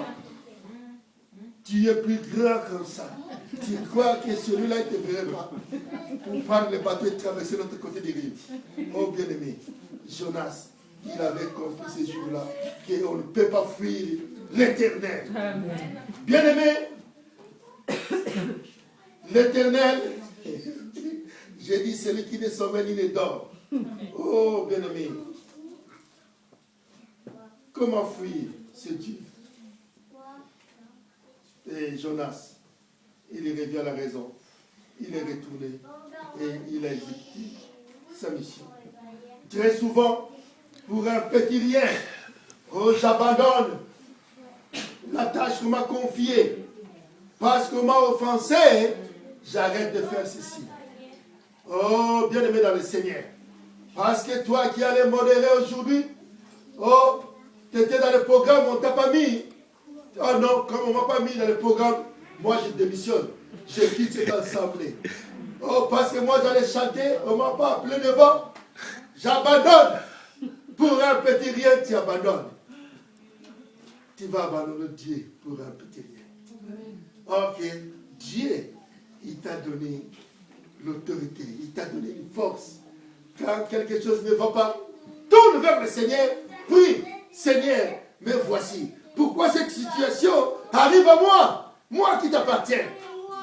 tu es plus grand comme ça. Tu crois que celui-là, il ne te verrait pas pour prendre le bateau et traverser l'autre côté des rives. Oh bien-aimé, Jonas, il avait compris ces jours-là qu'on ne peut pas fuir l'Éternel. Bien-aimé, l'Éternel, j'ai dit celui qui ne sommeille ni ne dort. Oh bien-aimé, comment fuir ce Dieu? Et Jonas, il revient à la raison. Il est retourné et il a exécuté sa mission. Très souvent, pour un petit rien, oh, j'abandonne la tâche qu'on m'a confiée. Parce qu'on m'a offensé, j'arrête de faire ceci. Oh, bien-aimé dans le Seigneur. Parce que toi qui allais modérer aujourd'hui, Oh, tu étais dans le programme, on ne t'a pas mis. Oh non, comme on ne m'a pas mis dans le programme, moi je démissionne. Je quitte cette assemblée. Oh, parce que moi j'allais chanter, on ne m'a pas appelé devant. J'abandonne. Pour un petit rien, tu abandonnes. Tu vas abandonner Dieu pour un petit rien. Ok, Dieu, il t'a donné l'autorité, il t'a donné une force. Quand quelque chose ne va pas, tourne vers le Seigneur, prie, Seigneur, me voici. Pourquoi cette situation arrive à moi? Moi qui t'appartiens.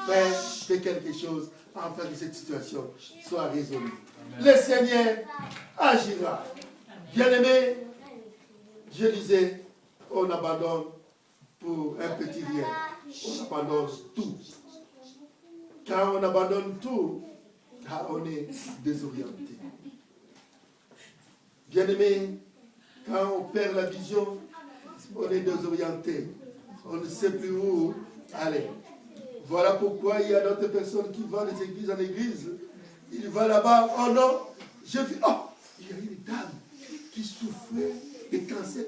Frère, fais quelque chose afin que cette situation soit résolue. Le Seigneur agira. Bien-aimé, je disais, on abandonne pour un petit rien. On abandonne tout. Quand on abandonne tout, on est désorienté. Bien-aimé, quand on perd la vision, on est désorienté. On ne sait plus où aller. Voilà pourquoi il y a d'autres personnes qui vont des églises en église. Ils vont là-bas, oh non, je vis, oh, il y a une dame qui souffrait de cancer.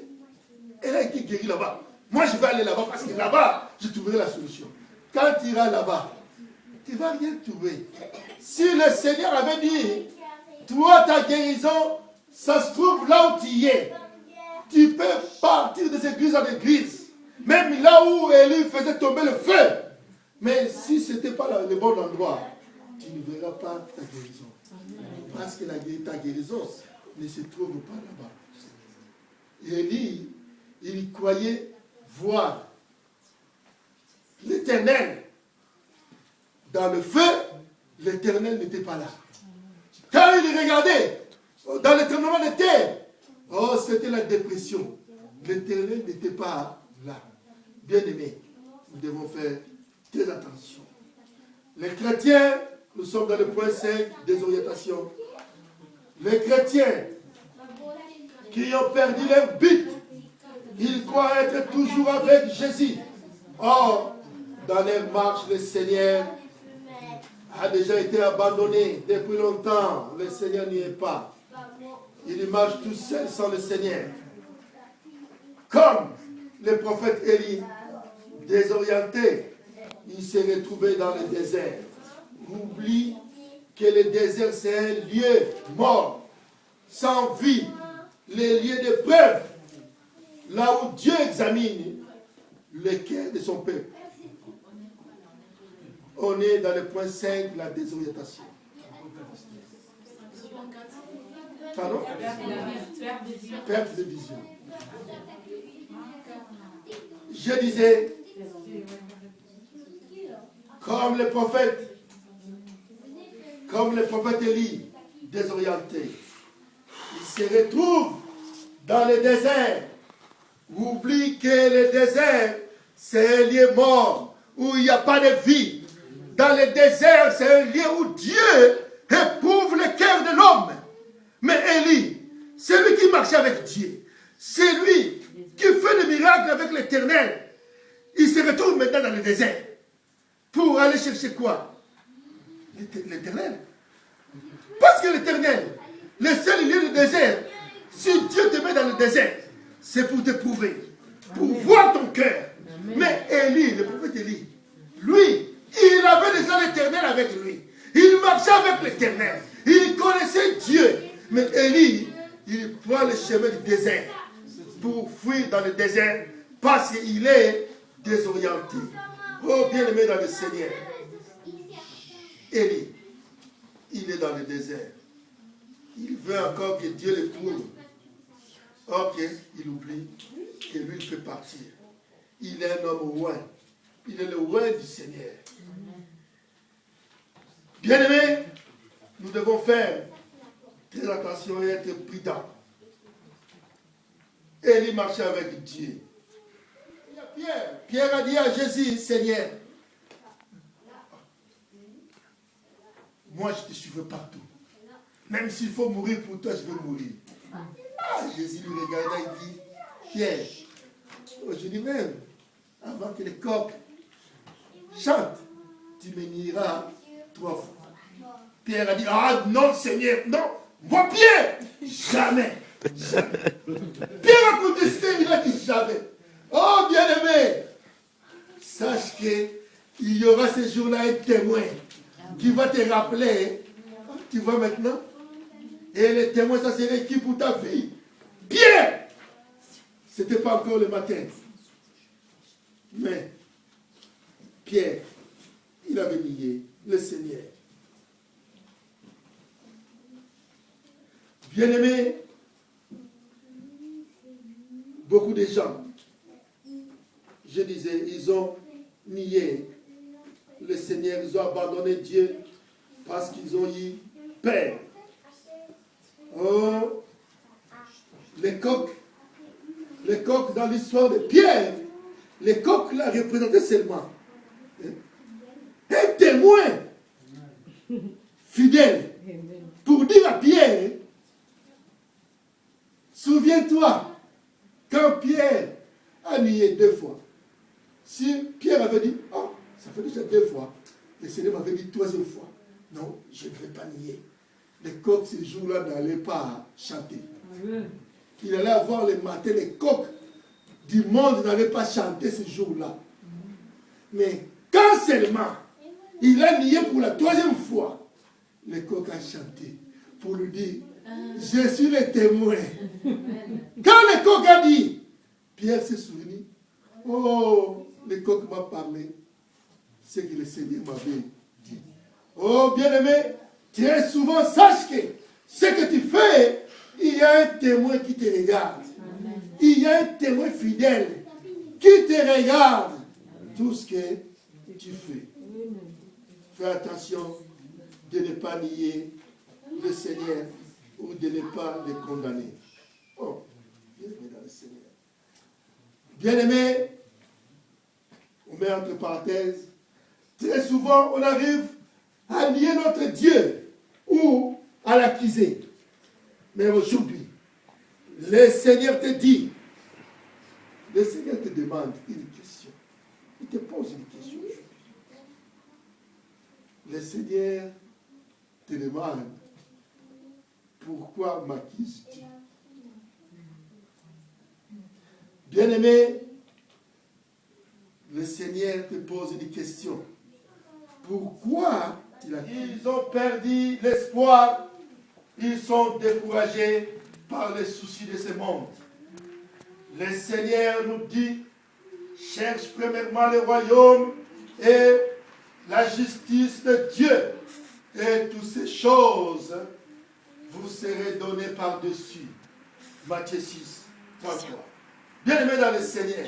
Elle a été guérie là-bas. Moi, je vais aller là-bas parce que là-bas, je trouverai la solution. Quand tu iras là-bas, tu ne vas rien trouver. Si le Seigneur avait dit, toi, ta guérison, ça se trouve là où tu y es. Tu peux partir de église en église. Même là où Élie faisait tomber le feu. Mais si ce n'était pas le bon endroit, tu ne verras pas ta guérison. Parce que ta guérison ne se trouve pas là-bas. Élie, il croyait voir l'Éternel. Dans le feu, l'Éternel n'était pas là. Quand il regardait dans le tremblement de terre, oh, c'était la dépression. L'Éternel n'était pas là. Bien-aimés, nous devons faire très attention. Les chrétiens, nous sommes dans le point 5, désorientation. Les chrétiens qui ont perdu leur but, ils croient être toujours avec Jésus. Or, dans leur marche, le Seigneur a déjà été abandonné depuis longtemps. Le Seigneur n'y est pas. Il marche tout seul sans le Seigneur. Comme le prophète Élie, désorienté, il s'est retrouvé dans le désert. Oublie que le désert, c'est un lieu mort, sans vie, les lieux de preuve, là où Dieu examine le cœur de son peuple. On est dans le point 5, la désorientation. Pardon? Perte de vision. Je disais, comme le prophète Élie, désorienté, il se retrouve dans le désert. Oublie que le désert, c'est un lieu mort, où il n'y a pas de vie. Dans le désert, c'est un lieu où Dieu éprouve le cœur de l'homme. Mais Élie, c'est lui qui marchait avec Dieu. C'est lui qui fait des miracles avec l'Éternel. Il se retrouve maintenant dans le désert. Pour aller chercher quoi? L'Éternel. Parce que l'Éternel, le seul lieu du désert, si Dieu te met dans le désert, c'est pour te prouver, pour voir ton cœur. Mais Élie, le prophète Élie, lui, il avait déjà l'Éternel avec lui. Il marchait avec l'Éternel. Il connaissait Dieu. Mais Élie, il prend le chemin du désert pour fuir dans le désert parce qu'il est désorienté. Oh, bien-aimé dans le Seigneur. Élie, il est dans le désert. Il veut encore que Dieu le prouve. Ok, il oublie que lui, il fait partir. Il est un homme loin. Il est le loin du Seigneur. Bien-aimés, nous devons faire très attention et être prudents. Élie marchait avec Dieu. Il y a Pierre. Pierre a dit à Jésus, Seigneur, moi je te suivrai partout. Même s'il faut mourir pour toi, je vais mourir. Jésus lui regarda et dit, Pierre, aujourd'hui même, avant que les coqs chantent, tu me nieras 3 fois. Pierre a dit, ah non Seigneur, non, moi Pierre, jamais. Jamais. Pierre a contesté, il a dit jamais. Oh, bien-aimé, sache qu'il y aura ce jour-là un témoin qui va te rappeler. Tu vois maintenant? Et le témoin, ça serait qui pour ta vie? Pierre! C'était pas encore le matin. Mais Pierre, il avait nié le Seigneur. Bien-aimé, beaucoup de gens, je disais, ils ont nié le Seigneur, ils ont abandonné Dieu parce qu'ils ont eu peur. Oh, les coqs dans l'histoire de Pierre, les coqs là représentaient seulement un témoin fidèle pour dire à Pierre, souviens-toi, quand Pierre a nié 2 fois, si Pierre avait dit, oh, ça fait déjà 2 fois, le Seigneur m'avait dit 3e fois, non, je ne vais pas nier. Les coqs, ce jour-là, n'allaient pas chanter. Il allait avoir le matin, les coqs du monde n'allaient pas chanter ce jour-là. Mais quand seulement il a nié pour la 3e fois, le coq a chanté pour lui dire, je suis le témoin. Quand le coq a dit, Pierre s'est souvenu, oh, le coq m'a parlé, c'est que le Seigneur m'avait dit. Oh, bien-aimé, très souvent, sache que ce que tu fais, il y a un témoin qui te regarde. Amen. Il y a un témoin fidèle qui te regarde tout ce que tu fais. Fais attention de ne pas nier le Seigneur ou de ne pas le condamner. Oh, bien-aimé dans le Seigneur. Bien-aimé, on met entre parenthèses, très souvent on arrive à nier notre Dieu ou à l'accuser. Mais aujourd'hui, le Seigneur te dit, le Seigneur te demande une question. Il te pose une question. Le Seigneur te demande, pourquoi m'accuses-tu? Bien-aimé, le Seigneur te pose une question. Pourquoi ils ont perdu l'espoir? Ils sont découragés par les soucis de ce monde. Le Seigneur nous dit, cherche premièrement le royaume et la justice de Dieu. Et toutes ces choses vous serez données par-dessus. Matthieu 6, 33. Bien-aimés dans le Seigneur,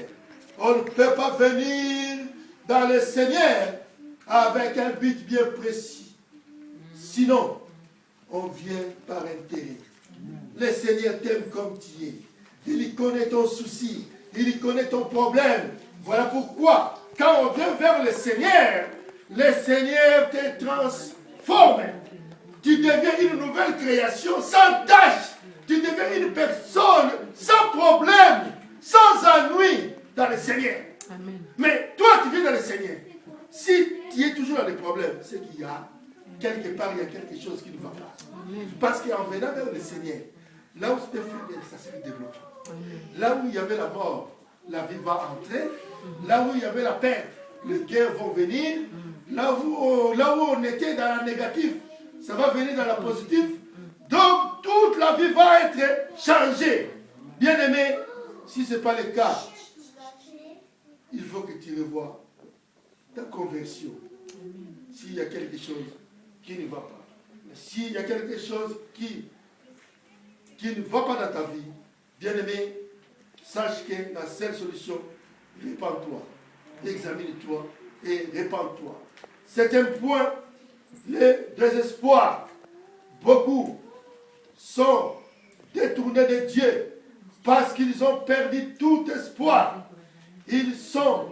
on ne peut pas venir dans le Seigneur avec un but bien précis. Sinon, on vient par intérêt. Le Seigneur t'aime comme tu es. Il connaît ton souci. Il connaît ton problème. Voilà pourquoi, quand on vient vers le Seigneur te transforme. Tu deviens une nouvelle création sans tâche. Tu deviens une personne sans problème, sans ennui dans le Seigneur. Amen. Mais toi, tu viens dans le Seigneur. Si tu es toujours dans des problèmes, c'est qu'il y a quelque part, il y a quelque chose qui ne va pas. Amen. Parce qu'en venant vers le Seigneur, là où c'était faible, ça s'est développé. Là où il y avait la mort, la vie va entrer. Là où il y avait la perte, les guerres vont venir. Là où on était dans la négative, ça va venir dans la positive. Donc, toute la vie va être changée. Bien-aimé, si ce n'est pas le cas, il faut que tu revoies ta conversion. S'il y a quelque chose qui ne va pas, s'il y a quelque chose qui ne va pas dans ta vie, bien-aimé, sache que la seule solution, répands-toi, examine-toi et répands-toi. C'est un point, le désespoir. Beaucoup sont détournés de Dieu parce qu'ils ont perdu tout espoir. Ils sont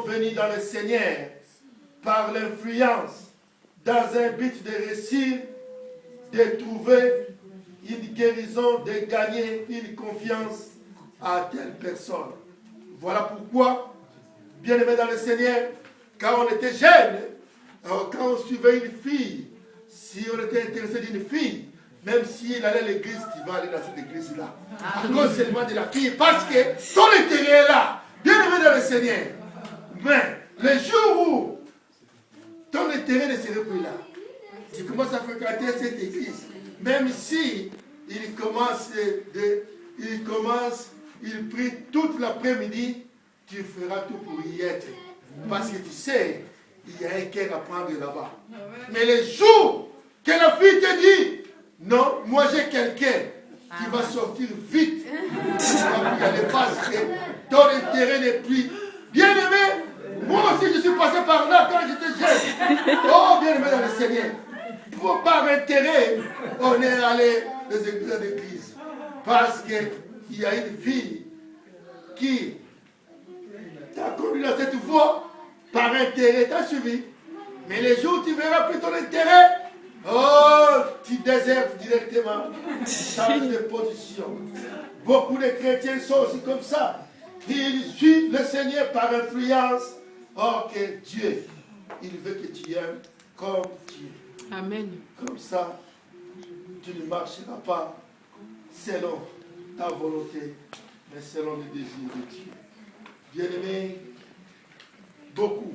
venus dans le Seigneur par l'influence, dans un but de réussir, de trouver une guérison, de gagner une confiance à telle personne. Voilà pourquoi, bien aimé dans le Seigneur, quand on était jeune, quand on suivait une fille, si on était intéressé d'une fille, même s'il allait à l'église, tu vas aller dans cette église-là. À cause seulement de la fille, parce que ton intérêt est là. Bien aimé dans le Seigneur. Mais le jour où ton intérêt ne serait plus là, tu commences à fréquenter cette église, même si il prie toute l'après-midi, tu feras tout pour y être. Parce que tu sais, il y a un cœur à prendre là-bas. Mais le jour que la fille te dit, non, moi j'ai quelqu'un qui va sortir vite, tu vas plus y aller parce que ton intérêt n'est plus. Bien aimé, moi aussi je suis passé par là quand j'étais jeune. Oh, bien aimé dans le Seigneur. Par intérêt, on est allé des églises à l'église. Parce qu'il y a une fille qui t'a conduit dans cette voie, par intérêt, t'as suivi. Mais les jours où tu verras plus ton intérêt, oh, tu désertes directement. Change de position. Beaucoup de chrétiens sont aussi comme ça. Ils suivent le Seigneur par influence. Or que Dieu, il veut que tu aimes comme Dieu. Amen. Comme ça, tu ne marcheras pas selon ta volonté, mais selon le désir de Dieu. Bien-aimés, beaucoup,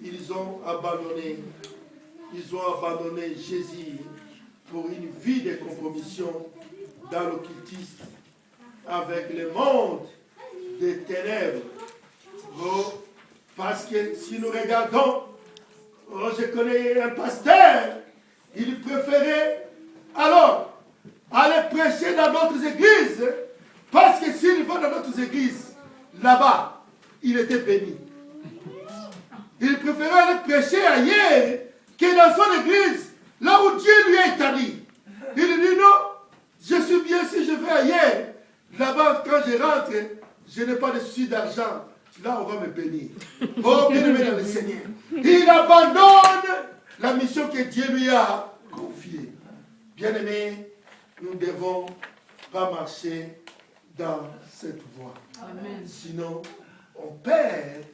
ils ont abandonné Jésus pour une vie de compromission dans l'occultisme avec le monde des ténèbres. Oh, parce que si nous regardons, oh, je connais un pasteur, il préférait alors aller prêcher dans d'autres églises, parce que s'il va dans d'autres églises, là-bas, il était béni. Il préférait aller prêcher ailleurs que dans son église, là où Dieu lui a établi. Il dit non, je suis bien si je vais ailleurs. Là-bas, quand je rentre, je n'ai pas de souci d'argent. Là, on va me bénir. Oh, bien aimé dans le Seigneur. Il abandonne la mission que Dieu lui a confiée. Bien aimé, nous ne devons pas marcher dans cette voie. Amen. Sinon, on perd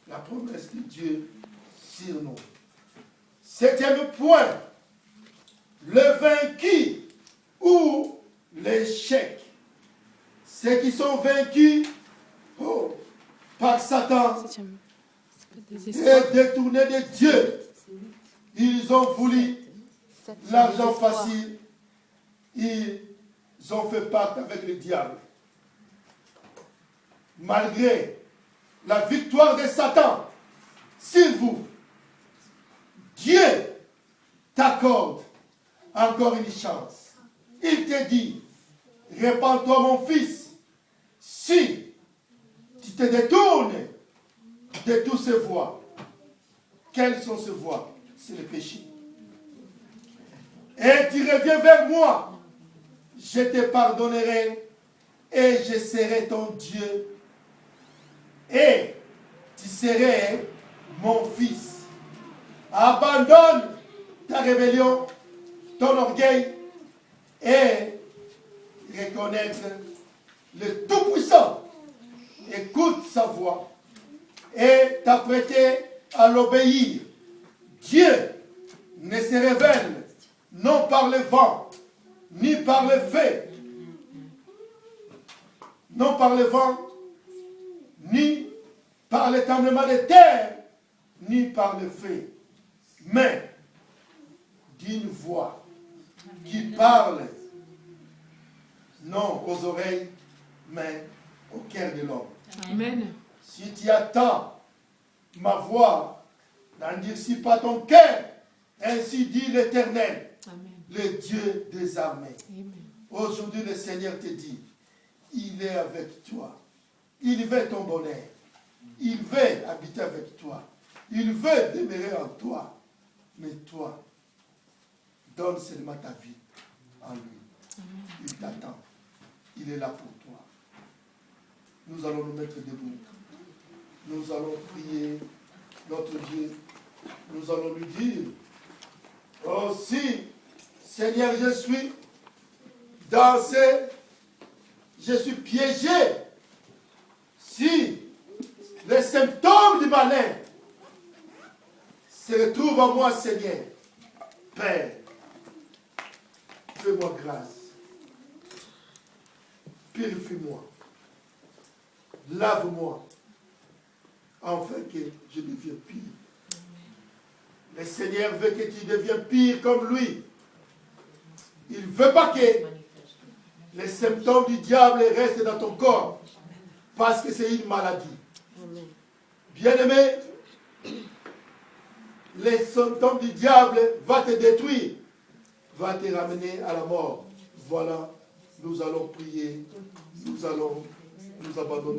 la promesse de Dieu sur nous. Septième point, le vaincu ou l'échec. Ceux qui sont vaincus par Satan et détournés de Dieu, ils ont voulu l'argent facile, ils ont fait pacte avec le diable. Malgré la victoire de Satan sur vous, Dieu t'accorde encore une chance. Il te dit, répands-toi mon fils, si tu te détournes de toutes ces voies. Quelles sont ces voies? C'est le péché. Et tu reviens vers moi, je te pardonnerai et je serai ton Dieu et tu serais mon fils. Abandonne ta rébellion, ton orgueil et reconnaître le Tout-Puissant. Écoute sa voix et t'apprêter à l'obéir. Dieu ne se révèle non par le vent, ni par le feu, non par le vent, ni par le tremblement de terre, ni par le feu, mais d'une voix qui parle non aux oreilles, mais au cœur de l'homme. Amen. Si tu attends ma voix, n'endurcis pas ton cœur, ainsi dit l'Éternel, le Dieu des armées. Aujourd'hui, le Seigneur te dit, il est avec toi. Il veut ton bonheur. Il veut habiter avec toi. Il veut demeurer en toi. Mais toi, donne seulement ta vie en lui. Il t'attend. Il est là pour toi. Nous allons nous mettre debout. Nous allons prier notre Dieu. Nous allons lui dire, oh si, Seigneur, je suis je suis piégé. Si les symptômes du malin se retrouvent en moi, Seigneur, Père, fais-moi grâce. Purifie-moi. Lave-moi. Afin que je devienne pire. Le Seigneur veut que tu deviennes pire comme lui. Il ne veut pas que les symptômes du diable restent dans ton corps. Parce que c'est une maladie. Bien-aimé, les symptômes du diable vont te détruire, va te ramener à la mort. Voilà, nous allons prier, nous allons nous abandonner.